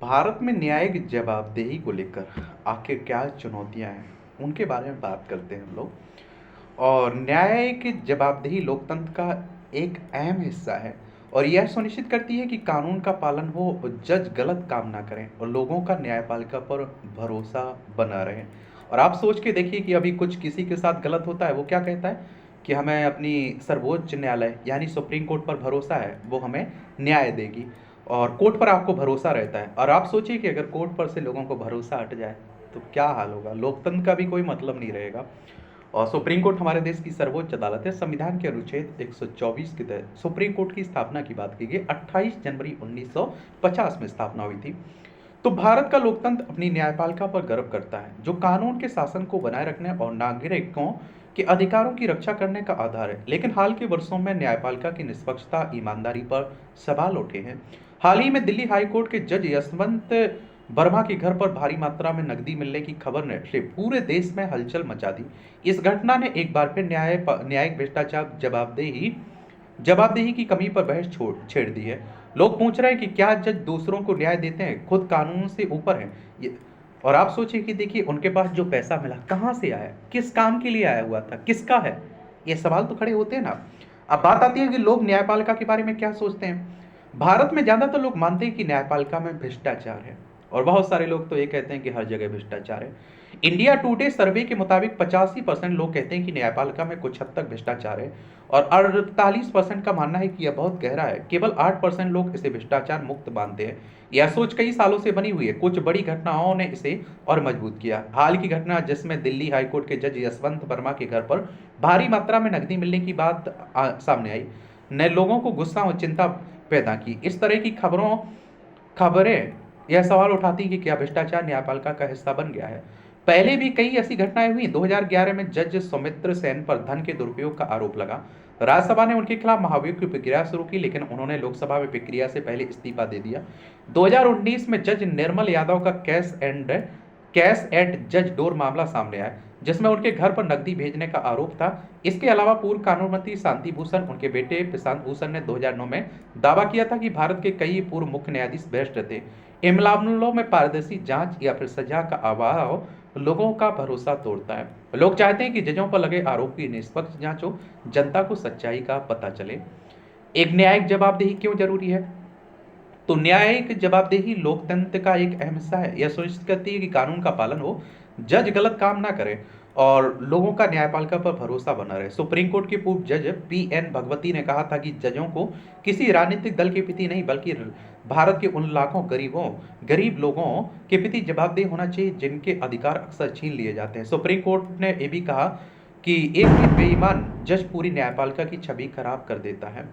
भारत में न्यायिक जवाबदेही को लेकर आखिर क्या चुनौतियां हैं, उनके बारे में बात करते हैं हम लोग। और न्यायिक जवाबदेही लोकतंत्र का एक अहम हिस्सा है और यह सुनिश्चित करती है कि कानून का पालन हो और जज गलत काम ना करें और लोगों का न्यायपालिका पर भरोसा बना रहे। और आप सोच के देखिए कि अभी कुछ किसी के साथ गलत होता है, वो क्या कहता है कि हमें अपनी सर्वोच्च न्यायालय यानी सुप्रीम कोर्ट पर भरोसा है, वो हमें न्याय देगी। और कोर्ट पर आपको भरोसा रहता है और आप सोचिए कि अगर कोर्ट पर से लोगों को भरोसा हट जाए तो क्या हाल होगा, लोकतंत्र का भी कोई मतलब नहीं रहेगा। और सुप्रीम कोर्ट हमारे देश की सर्वोच्च अदालत है। संविधान के अनुच्छेद 124 के तहत सुप्रीम कोर्ट की स्थापना की बात की गई। 28 जनवरी 1950 में स्थापना हुई थी। तो भारत का लोकतंत्र अपनी न्यायपालिका पर गर्व करता है, जो कानून के शासन को बनाए रखने और नागरिकों के अधिकारों की रक्षा करने का आधार है। लेकिन हाल के वर्षों में न्यायपालिका की निष्पक्षता, ईमानदारी पर सवाल उठे हैं। हाल ही में दिल्ली हाई कोर्ट के जज यशवंत वर्मा के घर पर भारी मात्रा में नकदी मिलने की खबर ने से पूरे देश में हलचल मचा दी। इस घटना ने एक बार फिर न्यायिक भ्रष्टाचार, जवाबदेही जवाबदेही की कमी पर बहस छेड़ दी है। लोग पूछ रहे हैं कि क्या जज दूसरों को न्याय देते हैं, खुद कानून से ऊपर हैं ये। और आप सोचिए कि देखिए, उनके पास जो पैसा मिला कहाँ से आया, किस काम के लिए आया हुआ था, किसका है, ये सवाल तो खड़े होते हैं ना। अब बात आती है कि लोग न्यायपालिका के बारे में क्या सोचते हैं। भारत में ज्यादातर लोग मानते हैं कि न्यायपालिका में भ्रष्टाचार है और बहुत सारे लोग तो ये कहते हैं कि हर जगह भ्रष्टाचार है। इंडिया टुडे सर्वे के मुताबिक 85% लोग कहते हैं कि न्यायपालिका में कुछ हद तक भ्रष्टाचार है और 48% का मानना है कि यह बहुत गहरा है। केवल 8% लोग इसे भ्रष्टाचार मुक्त मानते हैं। यह सोच कई सालों से बनी हुई है। कुछ बड़ी घटनाओं ने इसे और मजबूत किया। हाल की घटना जिसमें दिल्ली हाईकोर्ट के जज यशवंत वर्मा के घर पर भारी मात्रा में नकदी मिलने की बात सामने आई, ने लोगों को गुस्सा और चिंता पैदा की। इस तरह की खबरें यह सवाल उठाती कि क्या भ्रष्टाचार न्यायपालिका का हिस्सा बन गया है। पहले भी कई ऐसी घटनाएं हुई। 2011 में जज सौमित्र सेन पर धन के दुरुपयोग का आरोप लगा। राज्यसभा ने उनके खिलाफ महाभियोग की प्रक्रिया शुरू की, लेकिन उन्होंने लोकसभा में प्रक्रिया से पहले इस्तीफा दे दिया। 2019 में जज निर्मल यादव का कैश एट जज डोर मामला सामने आया, जिसमें उनके घर पर नकदी भेजने का आरोप था। इसके अलावा पूर्व कानून मंत्री शांति भूषण, उनके बेटे प्रशांत भूषण ने 2009 में दावा किया था कि भारत के कई पूर्व मुख्य न्यायाधीश भ्रष्ट थे। इन मामलों में पारदर्शी जांच या फिर सजा का अभाव लोगों का भरोसा तोड़ता है। लोग चाहते हैं कि जजों पर लगे आरोप की निष्पक्ष जांच हो, जनता को सच्चाई का पता चले। एक न्यायिक जवाबदेही क्यों जरूरी है? तो न्यायिक जवाबदेही लोकतंत्र का एक अहम हिस्सा है। यह सुनिश्चित करती है कि कानून का पालन हो, जज गलत काम ना करे और लोगों का न्यायपालिका पर भरोसा बना रहे। सुप्रीम कोर्ट के पूर्व जज पी.एन. भगवती ने कहा था कि जजों को किसी राजनीतिक दल के प्रति नहीं, बल्कि भारत के उन लाखों गरीब लोगों के प्रति जवाबदेह होना चाहिए जिनके अधिकार अक्सर छीन लिए जाते हैं। सुप्रीम कोर्ट ने यह भी कहा कि एक भी बेईमान जज पूरी न्यायपालिका की छवि खराब कर देता है।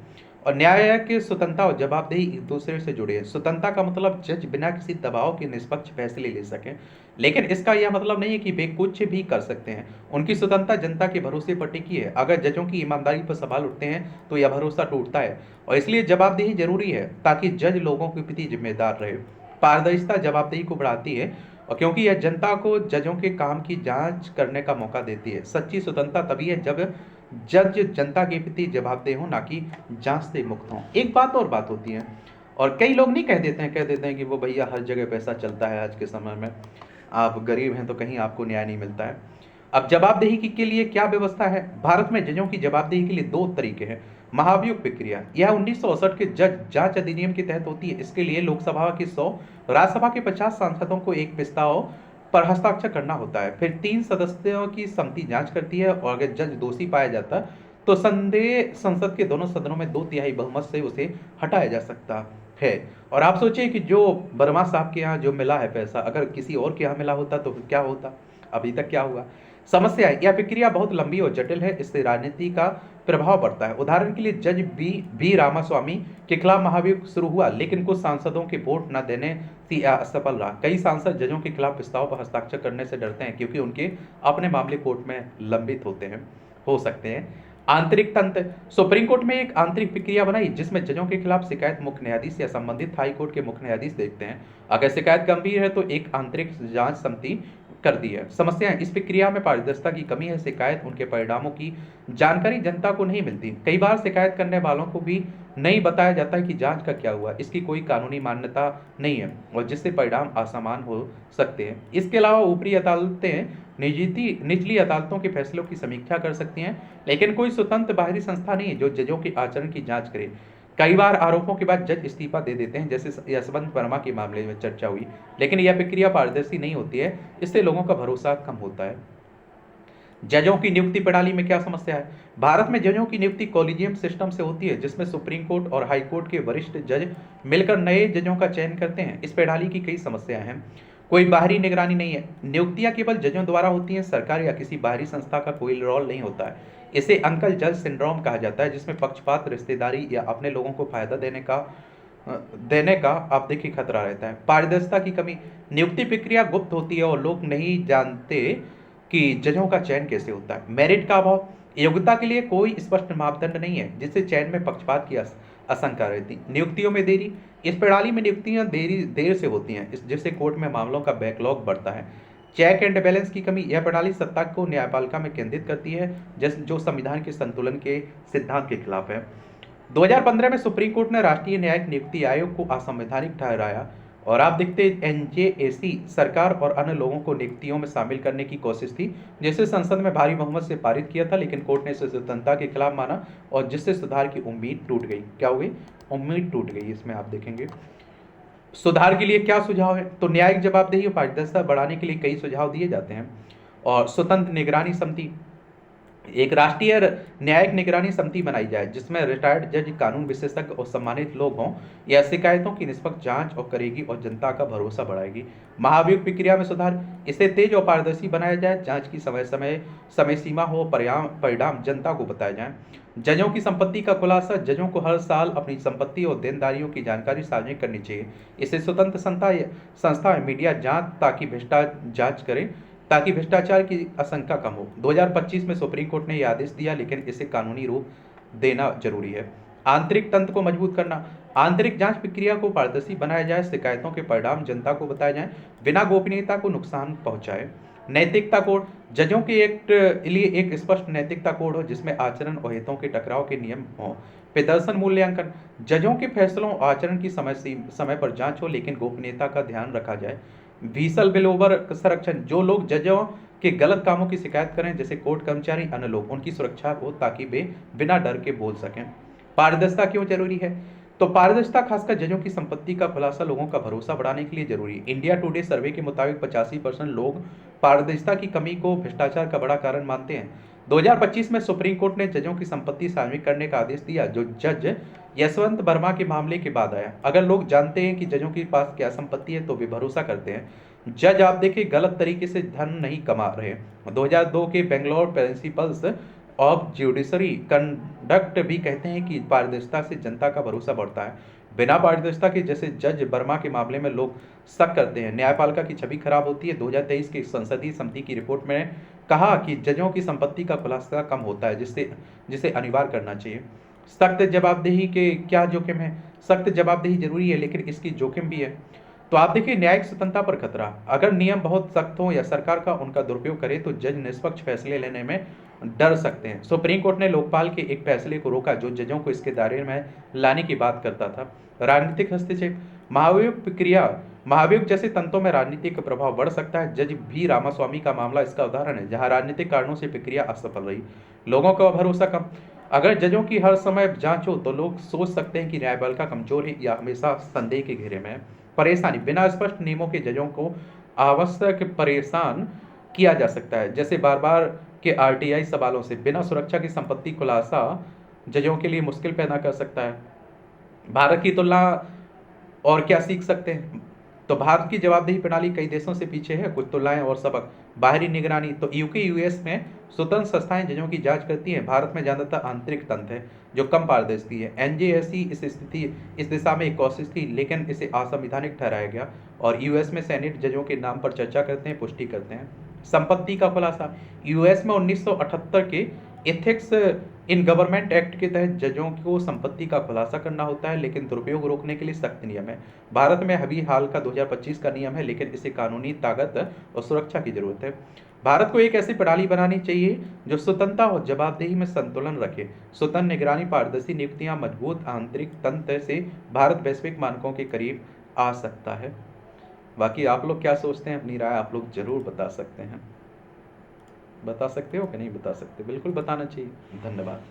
और न्याय की स्वतंत्रता और जवाबदेही एक दूसरे से जुड़े हैं। स्वतंत्रता का मतलब जज बिना किसी दबाव के निष्पक्ष फैसले ले सके, लेकिन इसका यह मतलब नहीं है कि वे कुछ भी कर सकते हैं। उनकी स्वतंत्रता जनता के भरोसे पर टिकी है। अगर जजों की ईमानदारी पर सवाल उठते हैं तो यह भरोसा टूटता है और इसलिए जवाबदेही जरूरी है, ताकि जज लोगों के प्रति जिम्मेदार रहे। पारदर्शिता जवाबदेही को बढ़ाती है और क्योंकि यह जनता को जजों के काम की जांच करने का मौका देती है। सच्ची स्वतंत्रता तभी है जब जज जनता के प्रति जवाबदेह हो, ना कि जांच से मुक्त हो। एक बात और बात होती है, और कई लोग नहीं कह देते हैं कि वो भैया हर जगह पैसा चलता है, आज के समय में आप गरीब हैं तो कहीं आपको न्याय नहीं मिलता है। अब जवाबदेही के लिए क्या व्यवस्था है? भारत में जजों की जवाबदेही के लिए दो तरीके हैं। महाभियोग प्रक्रिया, यह 1968 के जज जांच अधिनियम के तहत होती है। इसके लिए लोकसभा के 100, राज्यसभा के 50 सांसदों को एक प्रस्ताव पर हस्ताक्षर करना होता है। फिर 3 सदस्यों की समिति जांच करती है और अगर जज दोषी पाया जाता है तो संदेह संसद के दोनों सदनों में 2/3 बहुमत से उसे हटाया जा सकता है। और आप सोचिए कि जो वर्मा साहब के यहाँ जो मिला है पैसा, अगर किसी और के यहाँ मिला होता तो फिर क्या होता? अभी तक क्या हुआ? समस्या है, यह प्रक्रिया बहुत लंबी और जटिल है। इससे राजनीति का प्रभाव पड़ता है। उदाहरण के लिए जज बी रामास्वामी के खिलाफ महाभियोग शुरू हुआ, लेकिन कुछ सांसदों के वोट न देने से यह असफल रहा। कई सांसद जजों के खिलाफ प्रस्ताव पर हस्ताक्षर करने से डरते हैं, क्योंकि उनके अपने मामले कोर्ट में लंबित हो सकते हैं। आंतरिक तंत्र, सुप्रीम कोर्ट में एक आंतरिक प्रक्रिया बनाई जिसमें जजों के खिलाफ शिकायत मुख्य न्यायाधीश या संबंधित हाई कोर्ट के मुख्य न्यायाधीश देखते हैं। अगर शिकायत गंभीर है तो एक आंतरिक जांच समिति कर दी है। समस्याएं, इस प्रक्रिया में पारदर्शिता की कमी है। शिकायत उनके परिणामों की जानकारी जनता को नहीं मिलती। कई बार शिकायत करने वालों को भी नहीं बताया जाता है कि जांच का क्या हुआ, इसकी कोई कानूनी मान्यता नहीं है और जिससे परिणाम असमान हो सकते हैं। इसके अलावा ऊपरी अदालतें निचली अदालतों के फैसलों की समीक्षा कर सकती हैं, लेकिन कोई स्वतंत्र बाहरी संस्था नहीं है जो जजों के आचरण की जांच करे। कई बार आरोपों के बाद जज इस्तीफा दे देते हैं, जैसे यशवंत वर्मा के मामले में चर्चा हुई, लेकिन यह प्रक्रिया पारदर्शी नहीं होती है, इससे लोगों का भरोसा कम होता है। जजों की नियुक्ति प्रणाली में क्या समस्या है? भारत में जजों की नियुक्ति कॉलेजियम सिस्टम से होती है, जिसमें सुप्रीम कोर्ट और हाई कोर्ट के वरिष्ठ जज मिलकर नए जजों का चयन करते हैं। इस प्रणाली की कई समस्याएं हैं। कोई बाहरी निगरानी नहीं है, नियुक्तियां केवल जजों द्वारा होती हैं, सरकार या किसी बाहरी संस्था का कोई रोल नहीं होता है। इसे अंकल जज सिंड्रोम कहा जाता है, जिसमें पक्षपात, रिश्तेदारी या अपने लोगों को फायदा देने का आप देखिए खतरा रहता है। पारदर्शिता की कमी, नियुक्ति प्रक्रिया गुप्त होती है और लोग नहीं जानते कि जजों का चयन कैसे होता है। मेरिट का अभाव, योग्यता के लिए कोई स्पष्ट मापदंड नहीं है, जिससे चयन में पक्षपात की आशंका रहती। नियुक्तियों में देरी, इस प्रणाली में नियुक्तियां देर से होती हैं, जिससे कोर्ट में मामलों का बैकलॉग बढ़ता है। चेक एंड बैलेंस की कमी, यह प्रणाली सत्ता को न्यायपालिका में केंद्रित करती है, जो संविधान के संतुलन के सिद्धांत के खिलाफ है। 2015 में सुप्रीम कोर्ट ने राष्ट्रीय न्यायिक नियुक्ति आयोग को असंवैधानिक ठहराया और आप देखते एनजेएसी सरकार और अन्य लोगों को नियुक्तियों में शामिल करने की कोशिश थी, जिसे संसद में भारी बहुमत से पारित किया था, लेकिन कोर्ट ने इसे स्वतंत्रता के खिलाफ माना और जिससे सुधार की उम्मीद टूट गई। क्या हो गई? उम्मीद टूट गई। इसमें आप देखेंगे सुधार के लिए क्या सुझाव है, तो न्यायिक जवाबदेही और पारदर्शिता बढ़ाने के लिए कई सुझाव दिए जाते हैं। और स्वतंत्र निगरानी समिति, एक राष्ट्रीय न्यायिक निगरानी समिति बनाई जाए, जिसमें रिटायर्ड जज, कानून विशेषज्ञ और सम्मानित लोग हों। यह शिकायतों की निष्पक्ष जांच और करेगी और जनता का भरोसा बढ़ाएगी। महाभियोग प्रक्रिया में सुधार, इसे तेज और पारदर्शी बनाया जाए, जांच की समय सीमा हो, परिणाम जनता को बताया जाए। जजों की संपत्ति का खुलासा, जजों को हर साल अपनी संपत्ति और देनदारियों की जानकारी साझा करनी चाहिए। इसे स्वतंत्र संस्था मीडिया जांच करें ताकि भ्रष्टाचार की आशंका कम हो। 2025 में सुप्रीम कोर्ट ने यह आदेश दिया, लेकिन इसे कानूनी रूप देना जरूरी है। आंतरिक तंत्र को मजबूत करना, आंतरिक जांच प्रक्रिया को पारदर्शी बनाया जाए, शिकायतों के परिणाम जनता को बताए जाएं, बिना गोपनीयता को नुकसान पहुंचाए। नैतिकता कोड, जजों के लिए एक स्पष्ट नैतिकता कोड हो, जिसमें आचरण और हितों के टकराव के नियम हों। प्रदर्शन मूल्यांकन, जजों के फैसलों और आचरण की समय पर जांच हो, लेकिन गोपनीयता का ध्यान रखा जाए। व्हीसल बिलोवर संरक्षण, जो लोग जजों के गलत कामों की शिकायत करें, जैसे कोर्ट कर्मचारी, अन्य लोग, उनकी सुरक्षा हो ताकि वे बिना डर के बोल सकें। पारदर्शिता क्यों जरूरी है, तो पारदर्शिता खासकर जजों की संपत्ति का खुलासा लोगों का भरोसा बढ़ाने के लिए जरूरी है। इंडिया टुडे सर्वे के मुताबिक 85% लोग पारदर्शिता की कमी को भ्रष्टाचार का बड़ा कारण मानते हैं। 2025 में सुप्रीम कोर्ट ने जजों की संपत्ति सार्वजनिक करने का आदेश दिया, जो जज यशवंत वर्मा के मामले के बाद आया। अगर लोग जानते हैं कि जजों के पास क्या संपत्ति है तो वे भरोसा करते हैं। जज आप देखिए गलत तरीके से धन नहीं कमा रहे। 2002 के Bangalore principles of judiciary conduct भी कहते हैं कि पारदर्शिता से जनता का भरोसा बढ़ता है। बिना पारदर्शिता के, जैसे जज वर्मा के मामले में लोग शक करते हैं, न्यायपालिका की छवि खराब होती है। 2023 की संसदीय समिति की रिपोर्ट में कहा कि जजों की संपत्ति का खुलासा कम होता है, जिसे अनिवार्य करना चाहिए। सख्त जवाबदेही के क्या जोखिम है, सख्त जवाबदेही जरूरी है, लेकिन इसकी जोखिम भी है। तो आप देखिए न्यायिक स्वतंत्रता पर खतरा, अगर नियम बहुत सख्त हो या सरकार का उनका दुरुपयोग करे तो जज निष्पक्ष फैसले लेने में डर सकते हैं। सुप्रीम कोर्ट ने लोकपाल के एक फैसले को रोका, जो जजों को इसके दायरे में लाने की बात करता था। राजनीतिक हस्तक्षेप, महाभियोग प्रक्रिया, महाभियोग जैसे तंत्रों में राजनीतिक प्रभाव बढ़ सकता है। जज भी रामास्वामी का मामला इसका उदाहरण है, जहां राजनीतिक कारणों से प्रक्रिया असफल रही, लोगों का भरोसा कम। अगर जजों की हर समय जांच हो तो लोग सोच सकते हैं कि न्यायपालिका कमजोर है या हमेशा संदेह के घेरे में है। परेशानी, बिना स्पष्ट नियमों के जजों को आवश्यक परेशान किया जा सकता है, जैसे बार बार के आरटीआई सवालों से। बिना सुरक्षा की संपत्ति खुलासा जजों के लिए मुश्किल पैदा कर सकता है। भारत की तुलना और क्या सीख सकते हैं, तो भारत की जवाबदेही प्रणाली कई देशों से पीछे है। कुछ तुलनाएं और सबक, बाहरी निगरानी, तो यूके यूएस में स्वतंत्र संस्थाएं जजों की जांच करती हैं। भारत में ज्यादातर आंतरिक तंत्र है जो कम पारदर्शी है। एनजेएसी इस दिशा में एक कोशिश थी, लेकिन इसे असंवैधानिक ठहराया गया। और यूएस में सेनेट जजों के नाम पर चर्चा करते हैं, पुष्टि करते हैं। संपत्ति का खुलासा, यूएस में 1978 के एथिक्स इन गवर्नमेंट एक्ट के तहत जजों को संपत्ति का खुलासा करना होता है, लेकिन दुरुपयोग रोकने के लिए सख्त नियम है। भारत में अभी हाल का 2025 का नियम है, लेकिन इसे कानूनी ताकत और सुरक्षा की जरूरत है। भारत को एक ऐसी प्रणाली बनानी चाहिए जो स्वतंत्रता और जवाबदेही में संतुलन रखे। स्वतंत्र निगरानी, पारदर्शी नियुक्तियां, मजबूत आंतरिक तंत्र से भारत वैश्विक मानकों के करीब आ सकता है। बाकी आप लोग क्या सोचते हैं, अपनी राय आप लोग जरूर बता सकते हैं। बता सकते हो कि नहीं बता सकते? बिल्कुल बताना चाहिए। धन्यवाद।